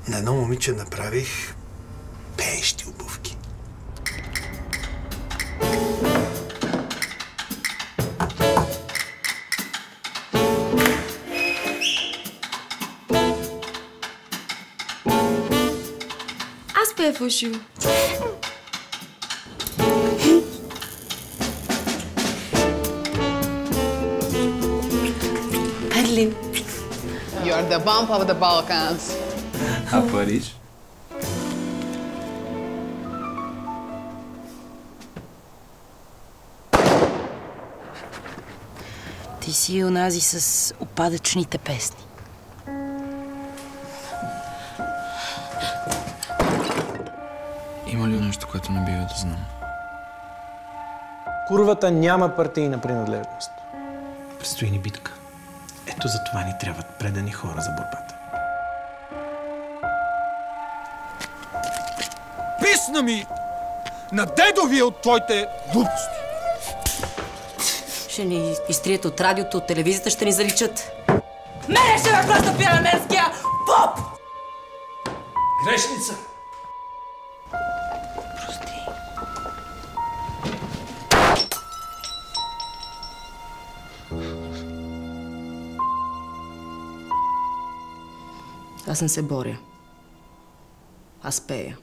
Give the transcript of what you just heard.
На едно момиче направих пеещи обувки. Аз пея фалшиво. Берлин. You're the bump of the Balkans. А Париж? Ти си онази с опадъчните песни. Има ли нещо, което не бива да знам? Курвата няма партийна принадлежност. Предстои ни битка. Ето за това ни трябват предани хора за борбата. Писна ми! На дедо ви от твоите глупости! Ще ни изтрият от радиото, от телевизията, ще ни заличат. Мене ще ме просто пирамерския поп! Грешница! Прости. Аз не се боря. Аз пея.